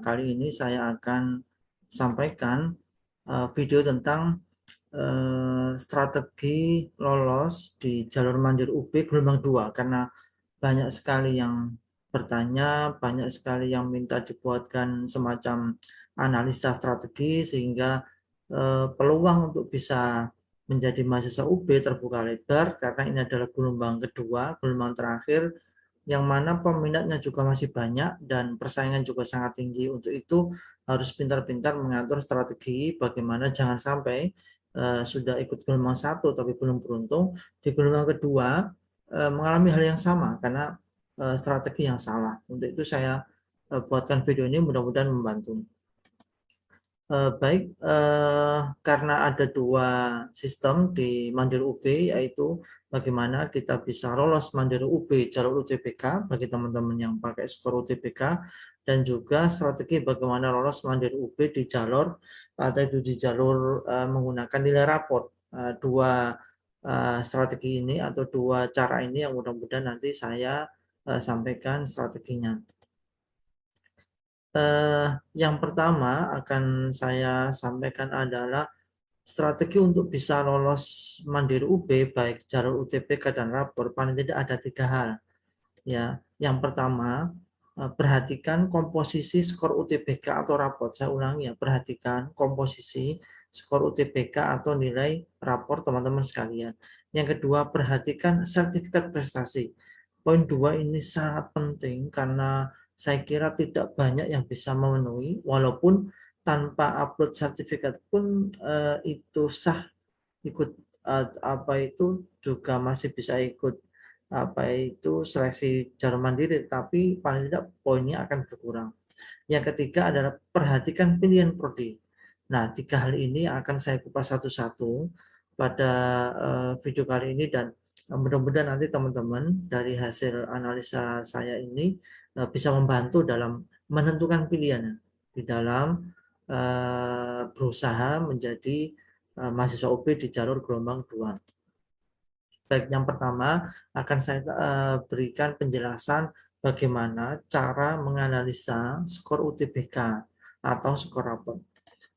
kali ini saya akan sampaikan video tentang strategi lolos di jalur mandiri UB gelombang 2, karena banyak sekali yang bertanya, banyak sekali yang minta dibuatkan semacam analisa strategi, sehingga peluang untuk bisa menjadi mahasiswa UB terbuka lebar, karena ini adalah gelombang kedua, gelombang terakhir, yang mana peminatnya juga masih banyak dan persaingan juga sangat tinggi. Untuk itu harus pintar-pintar mengatur strategi bagaimana jangan sampai sudah ikut gelombang 1 tapi belum beruntung, di gelombang kedua mengalami hal yang sama karena strategi yang salah. Untuk itu saya buatkan video ini, mudah-mudahan membantu. Baik, karena ada dua sistem di Mandiri UB, yaitu bagaimana kita bisa lolos Mandiri UB jalur UTBK bagi teman-teman yang pakai skor UTBK, dan juga strategi bagaimana lolos Mandiri UB di jalur atau di jalur menggunakan nilai rapor. Dua strategi ini atau dua cara ini yang mudah-mudahan nanti saya sampaikan strateginya. Yang pertama akan saya sampaikan adalah strategi untuk bisa lolos Mandiri UB baik jalur UTBK dan rapor, paling tidak ada 3 hal. Ya, yang pertama, perhatikan komposisi skor UTBK atau rapor. Saya ulangi ya, perhatikan komposisi skor UTBK atau nilai rapor teman-teman sekalian. Yang kedua, perhatikan sertifikat prestasi. Poin 2 ini sangat penting karena saya kira tidak banyak yang bisa memenuhi, walaupun tanpa upload sertifikat pun itu sah, ikut apa itu juga masih bisa ikut apa itu seleksi jalur mandiri, tapi paling tidak poinnya akan berkurang. Yang ketiga adalah perhatikan pilihan prodi. Nah, 3 hal ini akan saya kupas satu-satu pada video kali ini, dan mudah-mudahan nanti teman-teman dari hasil analisa saya ini bisa membantu dalam menentukan pilihan di dalam berusaha menjadi mahasiswa UB di jalur gelombang 2. Baik, yang pertama akan saya berikan penjelasan bagaimana cara menganalisa skor UTBK atau skor rapor.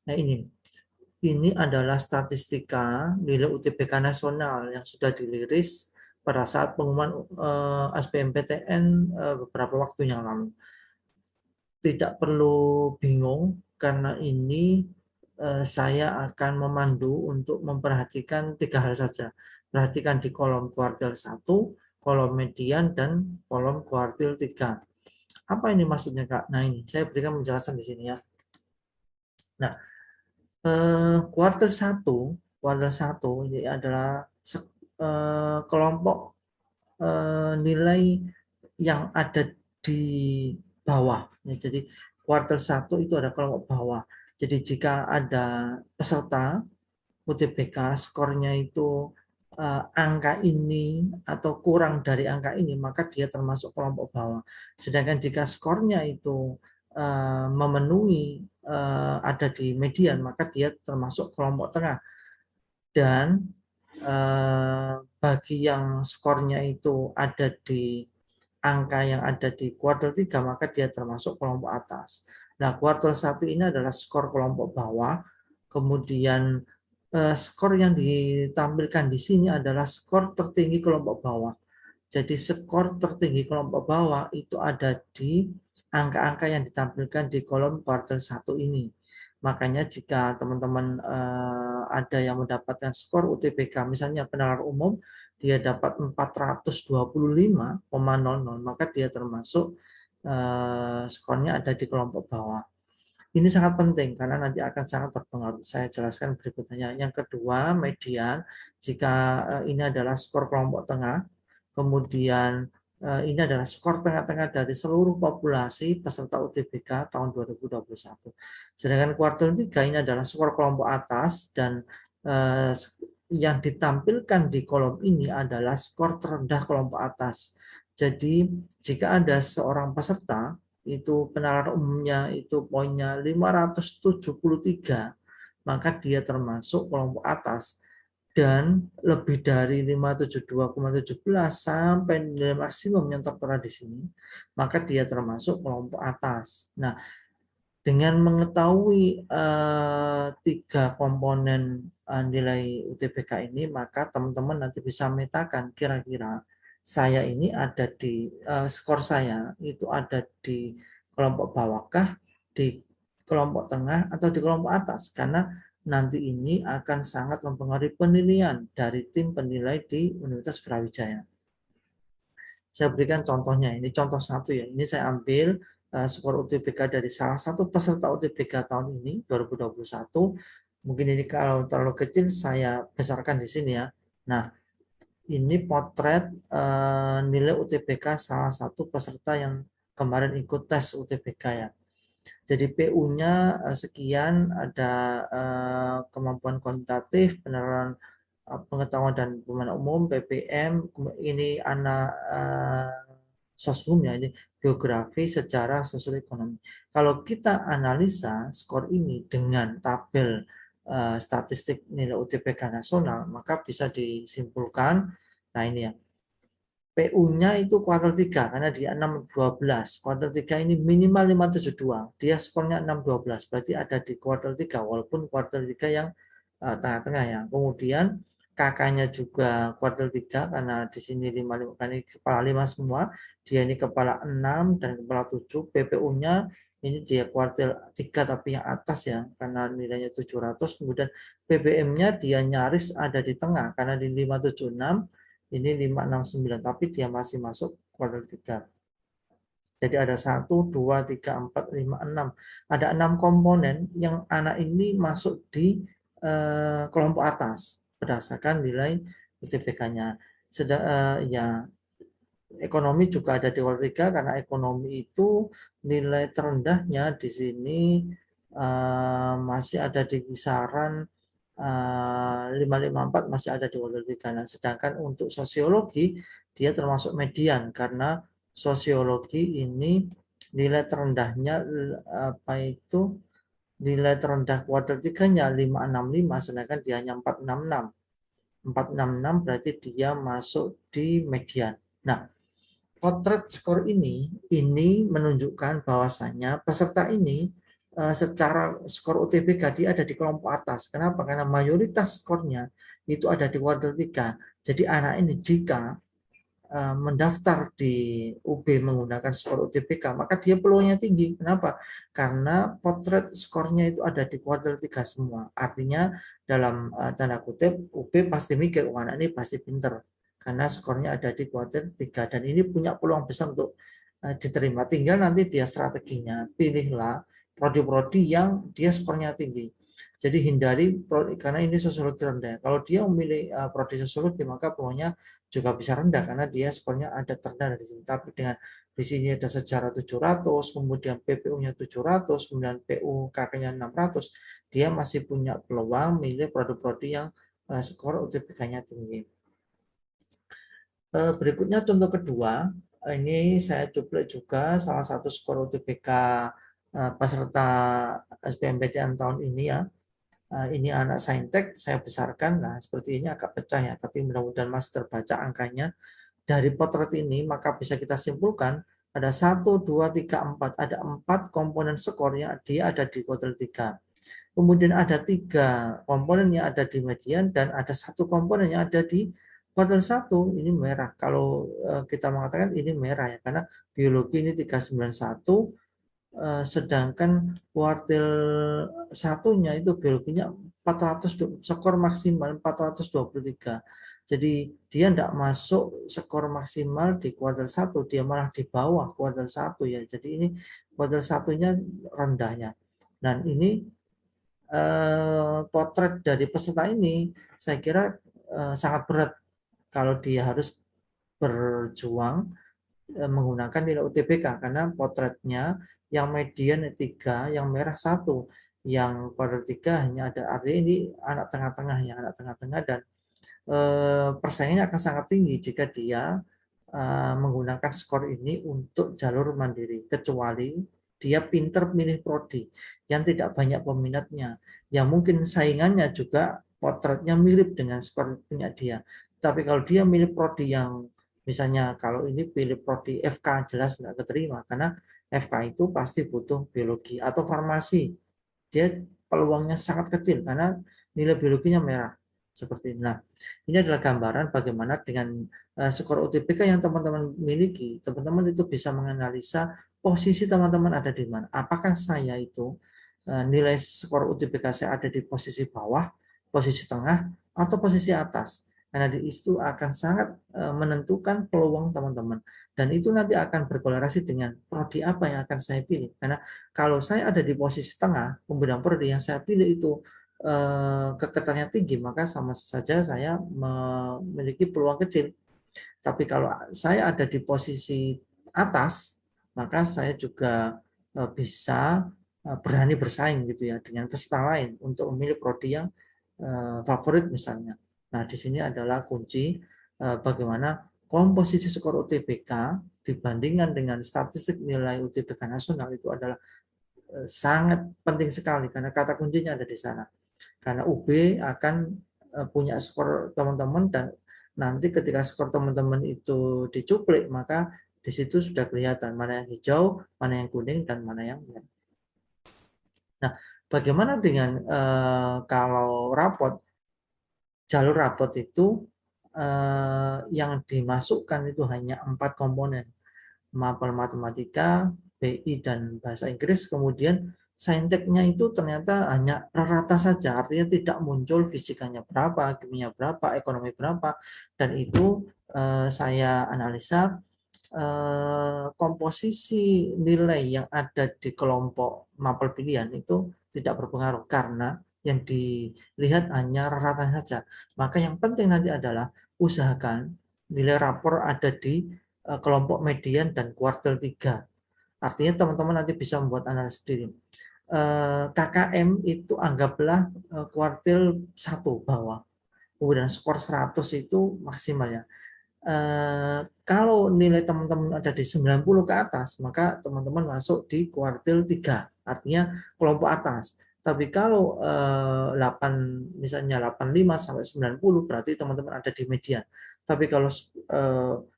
Nah, ini adalah statistika nilai UTBK nasional yang sudah dirilis pada saat pengumuman SBMPTN beberapa waktu yang lalu. Tidak perlu bingung karena ini saya akan memandu untuk memperhatikan 3 hal saja. Perhatikan di kolom kuartil 1, kolom median, dan kolom kuartil 3. Apa ini maksudnya, Kak? Nah, ini saya berikan penjelasan di sini ya. Nah, kuartil 1 ini adalah kelompok nilai yang ada di bawah. Ya, jadi kuartil 1 itu ada kelompok bawah. Jadi jika ada peserta UTBK skornya itu angka ini atau kurang dari angka ini, maka dia termasuk kelompok bawah. Sedangkan jika skornya itu memenuhi ada di median, maka dia termasuk kelompok tengah. Dan bagi yang skornya itu ada di angka yang ada di kuartil 3, maka dia termasuk kelompok atas. Nah, kuartil 1 ini adalah skor kelompok bawah. Kemudian skor yang ditampilkan di sini adalah skor tertinggi kelompok bawah. Jadi skor tertinggi kelompok bawah itu ada di angka-angka yang ditampilkan di kolom kuartil 1 ini. Makanya jika teman-teman ada yang mendapatkan skor UTBK, misalnya penalaran umum, dia dapat 425,00, maka dia termasuk skornya ada di kelompok bawah. Ini sangat penting karena nanti akan sangat berpengaruh. Saya jelaskan berikutnya. Yang kedua, median. Jika ini adalah skor kelompok tengah, kemudian ini adalah skor tengah-tengah dari seluruh populasi peserta UTBK tahun 2021. Sedangkan kuartil 3 ini adalah skor kelompok atas, dan yang ditampilkan di kolom ini adalah skor terendah kelompok atas. Jadi jika ada seorang peserta itu penalaran umumnya itu poinnya 573, maka dia termasuk kelompok atas. Dan lebih dari 572,17 sampai nilai maksimum yang tertera di sini, maka dia termasuk kelompok atas. Nah, Dengan mengetahui tiga komponen nilai UTBK ini, maka teman-teman nanti bisa metakan kira-kira saya ini ada di skor saya itu ada di kelompok bawahkah, di kelompok tengah, atau di kelompok atas. Karena nanti ini akan sangat mempengaruhi penilaian dari tim penilai di Universitas Brawijaya. Saya berikan contohnya, ini contoh satu ya. Ini saya ambil skor UTBK dari salah satu peserta UTBK tahun ini 2021. Mungkin ini kalau terlalu kecil saya besarkan di sini ya. Nah, ini potret nilai UTBK salah satu peserta yang kemarin ikut tes UTBK ya. Jadi PU-nya sekian, ada kemampuan kuantitatif, penerapan pengetahuan dan pemahaman umum, PPM, ini anak sosum ya, ini geografi, sejarah, sosial ekonomi. Kalau kita analisa skor ini dengan tabel statistik nilai UTBK nasional, maka bisa disimpulkan, nah ini ya, PU-nya itu kuartal 3 karena dia 612. Kuartal 3 ini minimal 572. Dia skornya 612. Berarti ada di kuartal 3 walaupun kuartal 3 yang tengah-tengah ya. Kemudian kakaknya juga kuartal 3 karena di sini 5 kan ini kepala 5 semua. Dia ini kepala 6 dan kepala 7. PPU-nya ini dia kuartal 3 tapi yang atas ya karena nilainya 700. Kemudian PBM-nya dia nyaris ada di tengah karena di 576. Ini 569, tapi dia masih masuk kuartal 3. Jadi ada 1, 2, 3, 4, 5, 6. Ada 6 komponen yang anak ini masuk di kelompok atas berdasarkan nilai UTBK-nya. Ya, ekonomi juga ada di kuartal 3 karena ekonomi itu nilai terendahnya di sini masih ada di kisaran 554 masih ada di kuartal 3. Nah, sedangkan untuk sosiologi dia termasuk median karena sosiologi ini nilai terendahnya apa itu nilai terendah kuartal 3-nya 565 sedangkan dia hanya 466. 466 berarti dia masuk di median. Nah, potret skor ini menunjukkan bahwasannya peserta ini secara skor UTBK dia ada di kelompok atas. Kenapa? Karena mayoritas skornya itu ada di kuartal 3. Jadi anak ini jika mendaftar di UB menggunakan skor UTBK, maka dia peluangnya tinggi. Kenapa? Karena potret skornya itu ada di kuartal 3 semua. Artinya dalam tanda kutip UB pasti mikir, wah anak ini pasti pinter. Karena skornya ada di kuartal 3 dan ini punya peluang besar untuk diterima. Tinggal nanti dia strateginya, pilihlah prodi-prodi yang dia skornya tinggi. Jadi hindari karena ini sosiologi rendah. Kalau dia memilih prodi sosiologi maka peluangnya juga bisa rendah karena dia skornya ada terendah dari sini. Tapi dengan di sini ada sejarah 700, kemudian PPU-nya 700, kemudian PU KK-nya 600, dia masih punya peluang milih produk-produk yang skor UTBK-nya tinggi. Berikutnya contoh kedua, ini saya cuplik juga salah satu skor UTBK peserta SBMPTN tahun ini ya. Ini anak saintek saya besarkan, nah seperti ini agak pecah ya, tapi mudah-mudahan masih terbaca angkanya. Dari potret ini maka bisa kita simpulkan ada 1, 2, 3, 4. Ada 4 komponen skor yang dia ada di kuartal 3. Kemudian ada 3 komponen yang ada di median dan ada 1 komponen yang ada di kuartal 1. Ini merah. Kalau kita mengatakan ini merah ya karena biologi ini 391 sedangkan kuartil satunya itu biologinya 400 skor maksimal 423. Jadi dia tidak masuk skor maksimal di kuartal 1, dia malah di bawah kuartal 1 ya. Jadi ini kuartal satunya rendahnya. Dan ini potret dari peserta ini saya kira sangat berat kalau dia harus berjuang menggunakan nilai UTBK karena potretnya yang median 3, yang merah 1, yang kuartal 3 hanya ada, artinya ini anak tengah-tengah ya, anak tengah-tengah dan persaingannya akan sangat tinggi jika dia menggunakan skor ini untuk jalur mandiri kecuali dia pinter milih prodi yang tidak banyak peminatnya, yang mungkin saingannya juga potretnya mirip dengan skor punya dia. Tapi kalau dia milih prodi yang Misalnya kalau ini pilih prodi FK jelas nggak keterima karena FK itu pasti butuh biologi atau farmasi. Dia peluangnya sangat kecil karena nilai biologinya merah seperti ini. Nah, ini adalah gambaran bagaimana dengan skor UTBK yang teman-teman miliki, teman-teman itu bisa menganalisa posisi teman-teman ada di mana. Apakah saya itu nilai skor UTBK saya ada di posisi bawah, posisi tengah, atau posisi atas. Karena di itu akan sangat menentukan peluang teman-teman. Dan itu nanti akan berkorelasi dengan prodi apa yang akan saya pilih. Karena kalau saya ada di posisi tengah, pembedaan prodi yang saya pilih itu keketannya tinggi, maka sama saja saya memiliki peluang kecil. Tapi kalau saya ada di posisi atas, maka saya juga bisa berani bersaing gitu ya dengan peserta lain untuk memilih prodi yang favorit misalnya. Nah, di sini adalah kunci bagaimana komposisi skor UTBK dibandingkan dengan statistik nilai UTBK nasional itu adalah sangat penting sekali karena kata kuncinya ada di sana. Karena UB akan punya skor teman-teman dan nanti ketika skor teman-teman itu dicuplik maka di situ sudah kelihatan mana yang hijau, mana yang kuning dan mana yang merah. Nah, bagaimana dengan kalau rapot? Jalur rapot itu yang dimasukkan itu hanya 4 komponen, mapel matematika, BI dan bahasa Inggris, kemudian sainteknya itu ternyata hanya rata saja, artinya tidak muncul fisikanya berapa, kimianya berapa, ekonomi berapa, dan itu saya analisa komposisi nilai yang ada di kelompok mapel pilihan itu tidak berpengaruh karena yang dilihat hanya rata saja. Maka yang penting nanti adalah usahakan nilai rapor ada di kelompok median dan kuartil 3. Artinya teman-teman nanti bisa membuat analisis sendiri. KKM itu anggaplah kuartil 1 bawah. Kemudian skor 100 itu maksimal ya. Kalau nilai teman-teman ada di 90 ke atas, maka teman-teman masuk di kuartil 3, artinya kelompok atas. Tapi kalau 8 misalnya 85 sampai 90 berarti teman-teman ada di median. Tapi kalau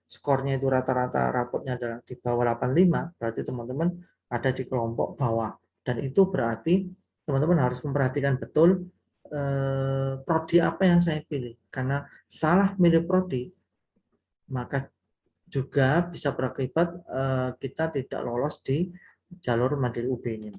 skornya itu rata-rata rapotnya adalah di bawah 85, berarti teman-teman ada di kelompok bawah. Dan itu berarti teman-teman harus memperhatikan betul prodi apa yang saya pilih. Karena salah milih prodi maka juga bisa berakibat kita tidak lolos di jalur mandiri UB ini.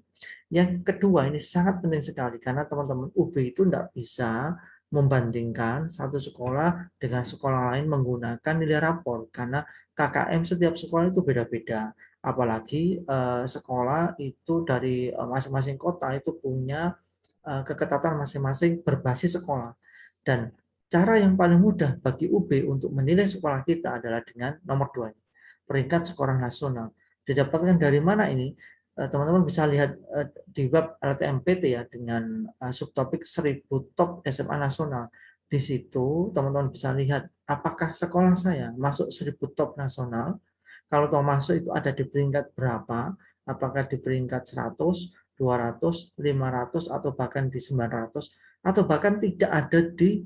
Yang kedua ini sangat penting sekali karena teman-teman UB itu tidak bisa membandingkan satu sekolah dengan sekolah lain menggunakan nilai rapor karena KKM setiap sekolah itu beda-beda. Apalagi sekolah itu dari masing-masing kota itu punya keketatan masing-masing berbasis sekolah. Dan cara yang paling mudah bagi UB untuk menilai sekolah kita adalah dengan nomor 2, peringkat sekolah nasional. Didapatkan dari mana ini? Teman-teman bisa lihat di web LTMPT ya dengan subtopik 1000 top SMA nasional. Di situ teman-teman bisa lihat apakah sekolah saya masuk 1000 top nasional. Kalau toh masuk itu ada di peringkat berapa? Apakah di peringkat 100, 200, 500 atau bahkan di 900 atau bahkan tidak ada di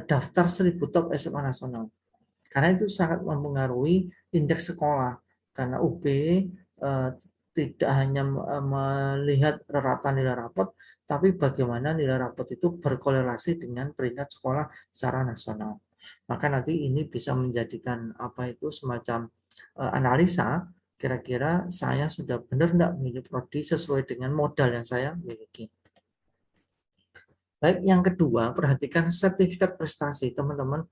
daftar 1000 top SMA nasional. Karena itu sangat mempengaruhi indeks sekolah. Karena UB tidak hanya melihat rata nilai rapot, tapi bagaimana nilai rapot itu berkorelasi dengan peringkat sekolah secara nasional. Maka nanti ini bisa menjadikan apa itu semacam analisa, kira-kira saya sudah benar tidak memilih prodi sesuai dengan modal yang saya miliki. Baik, yang kedua, perhatikan sertifikat prestasi, teman-teman.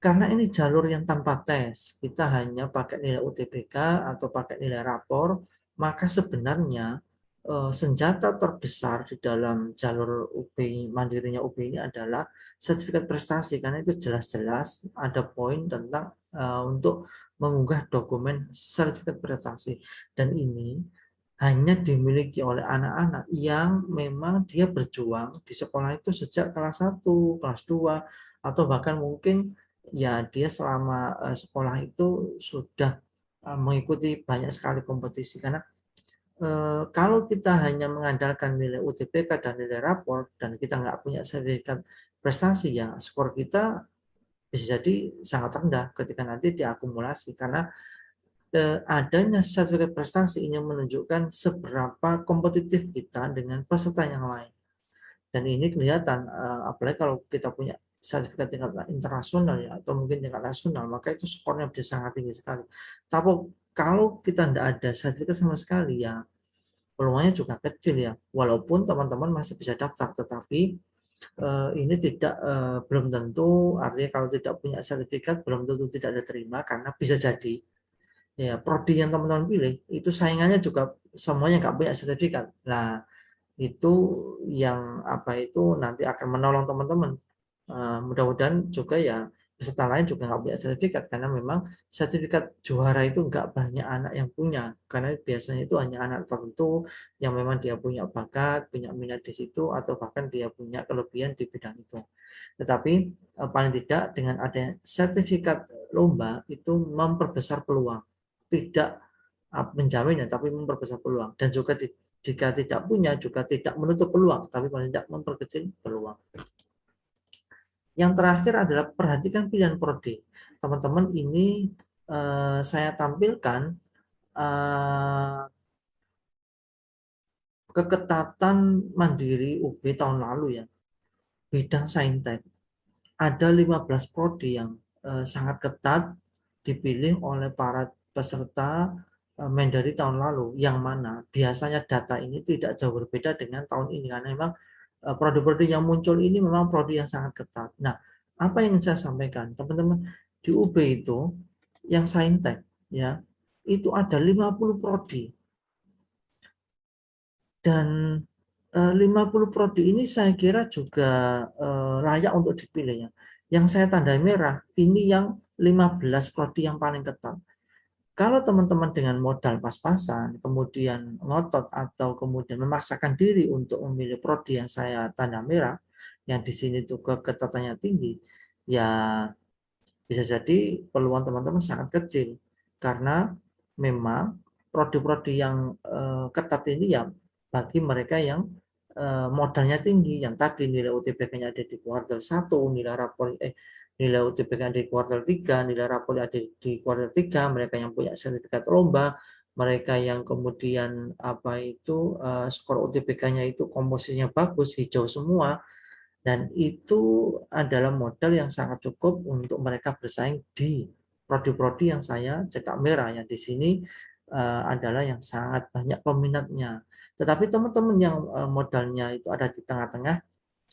Karena ini jalur yang tanpa tes, kita hanya pakai nilai UTBK atau pakai nilai rapor, maka sebenarnya senjata terbesar di dalam jalur UB mandirinya UB ini adalah sertifikat prestasi karena itu jelas-jelas ada poin tentang untuk mengunggah dokumen sertifikat prestasi dan ini hanya dimiliki oleh anak-anak yang memang dia berjuang di sekolah itu sejak kelas 1, kelas 2 atau bahkan mungkin ya dia selama sekolah itu sudah mengikuti banyak sekali kompetisi karena kalau kita hanya mengandalkan nilai UTBK dan nilai rapor dan kita nggak punya sertifikat prestasi ya skor kita bisa jadi sangat rendah ketika nanti diakumulasi, karena adanya sertifikat prestasi ini menunjukkan seberapa kompetitif kita dengan peserta yang lain. Dan ini kelihatan, apalagi kalau kita punya sertifikat tingkat internasional ya, atau mungkin tingkat nasional, maka itu skornya bisa sangat tinggi sekali. Tapi kalau kita tidak ada sertifikat sama sekali, ya peluangnya juga kecil ya. Walaupun teman-teman masih bisa daftar, tetapi ini tidak, belum tentu, artinya kalau tidak punya sertifikat belum tentu tidak diterima, karena bisa jadi ya prodi yang teman-teman pilih itu saingannya juga semuanya nggak punya sertifikat. Nah, itu yang apa itu nanti akan menolong teman-teman. Mudah-mudahan juga ya peserta lain juga nggak punya sertifikat, karena memang sertifikat juara itu nggak banyak anak yang punya, karena biasanya itu hanya anak tertentu yang memang dia punya bakat, punya minat di situ, atau bahkan dia punya kelebihan di bidang itu. Tetapi paling tidak dengan ada sertifikat lomba itu memperbesar peluang, tidak menjamin ya, tapi memperbesar peluang. Dan juga jika tidak punya juga tidak menutup peluang, tapi paling tidak memperkecil peluang. Yang terakhir adalah perhatikan pilihan prodi. Teman-teman, ini saya tampilkan keketatan Mandiri UB tahun lalu ya. Bidang saintek. Ada 15 prodi yang sangat ketat dipilih oleh para peserta Mandiri tahun lalu, yang mana biasanya data ini tidak jauh berbeda dengan tahun ini, karena memang prodi-prodi yang muncul ini memang prodi yang sangat ketat. Nah, apa yang saya sampaikan, teman-teman, di UB itu yang saintek ya, itu ada 50 prodi, dan 50 prodi ini saya kira juga layak untuk dipilih ya. Yang saya tandai merah ini yang 15 prodi yang paling ketat. Kalau teman-teman dengan modal pas-pasan, kemudian ngotot atau kemudian memaksakan diri untuk memilih prodi yang saya tanda merah, yang di sini tuh keketatannya tinggi, ya bisa jadi peluang teman-teman sangat kecil, karena memang prodi-prodi yang ketat ini ya bagi mereka yang modalnya tinggi, yang tadi nilai UTBK-nya ada di kuartal 1, nilai UTBK ada di kuartal 3, nilai rapor ada di kuartal 3, mereka yang punya sertifikat lomba, mereka yang kemudian apa itu skor UTBK-nya itu komposisinya bagus, hijau semua, dan itu adalah modal yang sangat cukup untuk mereka bersaing di prodi-prodi yang saya cetak merah, yang di sini adalah yang sangat banyak peminatnya. Tetapi teman-teman yang modalnya itu ada di tengah-tengah,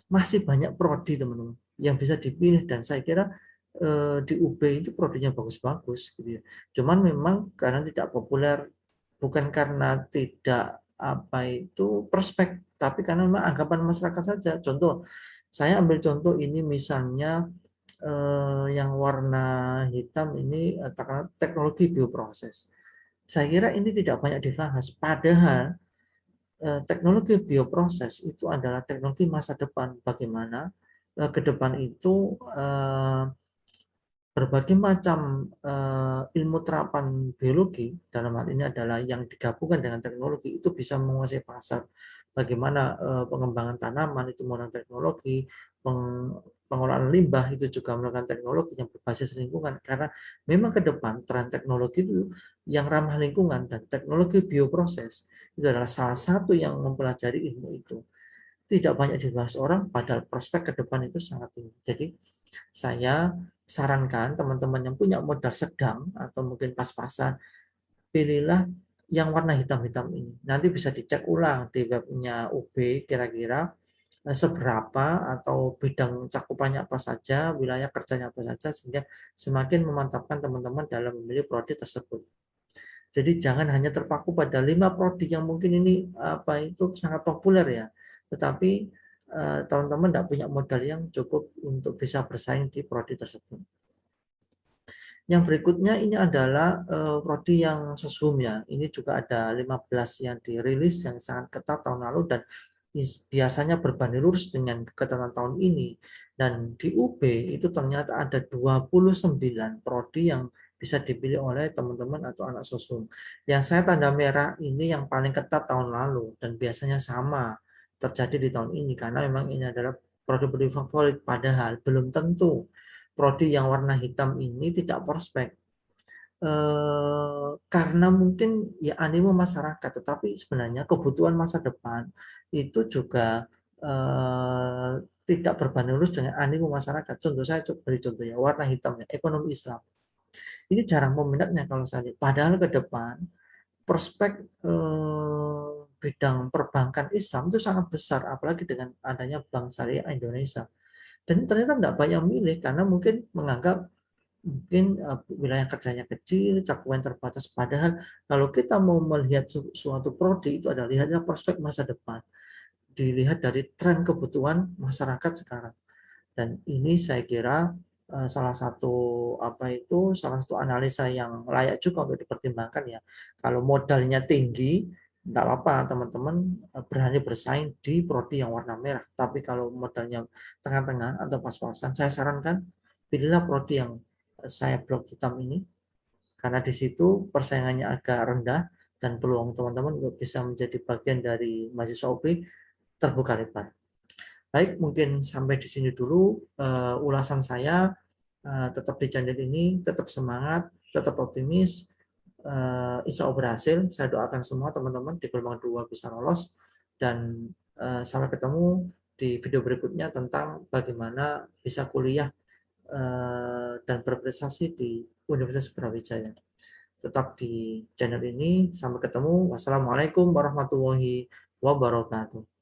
masih banyak prodi teman-teman yang bisa dipilih, dan saya kira di UB itu prodinya bagus-bagus gitu ya. Cuman memang karena tidak populer, bukan karena tidak apa itu prospek, tapi karena memang anggapan masyarakat saja. Contoh, saya ambil contoh ini misalnya yang warna hitam ini teknologi bioproses. Saya kira ini tidak banyak dibahas, padahal teknologi bioproses itu adalah teknologi masa depan. Bagaimana ke depan itu berbagai macam ilmu terapan biologi, dalam hal ini adalah yang digabungkan dengan teknologi, itu bisa menguasai pasar. Bagaimana pengembangan tanaman itu menggunakan teknologi, pengolahan limbah itu juga menggunakan teknologi yang berbasis lingkungan, karena memang ke depan tren teknologi itu yang ramah lingkungan, dan teknologi bioproses itu adalah salah satu yang mempelajari ilmu itu. Tidak banyak dibahas orang, padahal prospek ke depan itu sangat tinggi. Jadi saya sarankan teman-teman yang punya modal sedang atau mungkin pas-pasan, pilihlah yang warna hitam-hitam ini. Nanti bisa dicek ulang di webnya UB kira-kira seberapa atau bidang cakupannya apa saja, wilayah kerjanya apa saja, sehingga semakin memantapkan teman-teman dalam memilih prodi tersebut. Jadi jangan hanya terpaku pada 5 prodi yang mungkin ini apa itu sangat populer ya, tetapi teman-teman tidak punya modal yang cukup untuk bisa bersaing di prodi tersebut. Yang berikutnya ini adalah prodi yang sosum ya. Ini juga ada 15 yang dirilis yang sangat ketat tahun lalu, dan biasanya berbanding lurus dengan keketatan tahun ini. Dan di UB itu ternyata ada 29 prodi yang bisa dipilih oleh teman-teman atau anak sosum. Yang saya tanda merah ini yang paling ketat tahun lalu, dan biasanya sama terjadi di tahun ini, karena memang ini adalah prodi-prodi favorit, padahal belum tentu prodi yang warna hitam ini tidak prospek. Karena mungkin ya animo masyarakat, tetapi sebenarnya kebutuhan masa depan itu juga tidak berbanding lurus dengan animo masyarakat. Contoh saya beri contoh ya, warna hitamnya ekonomi Islam. Ini jarang peminatnya kalau saya lihat. Padahal ke depan prospek bidang perbankan Islam itu sangat besar, apalagi dengan adanya Bank Syariah Indonesia. Dan ternyata tidak banyak milih karena mungkin menganggap mungkin wilayah kerjanya kecil, cakupan terbatas. Padahal kalau kita mau melihat suatu prodi itu adalah lihatnya prospek masa depan, dilihat dari tren kebutuhan masyarakat sekarang. Dan ini saya kira salah satu salah satu analisa yang layak juga untuk dipertimbangkan ya. Kalau modalnya tinggi, tidak apa-apa teman-teman berani bersaing di prodi yang warna merah. Tapi kalau modalnya tengah-tengah atau pas-pasan, saya sarankan pilihlah prodi yang saya blok hitam ini, karena di situ persaingannya agak rendah dan peluang teman-teman bisa menjadi bagian dari mahasiswa UPI terbuka lebar. Baik, mungkin sampai di sini dulu ulasan saya. Tetap di channel ini, tetap semangat, tetap optimis. Insya Allah berhasil. Saya doakan semua teman-teman di gelombang 2 bisa lolos. Dan sampai ketemu di video berikutnya tentang bagaimana bisa kuliah dan berprestasi di Universitas Brawijaya. Tetap di channel ini. Sampai ketemu. Wassalamualaikum warahmatullahi wabarakatuh.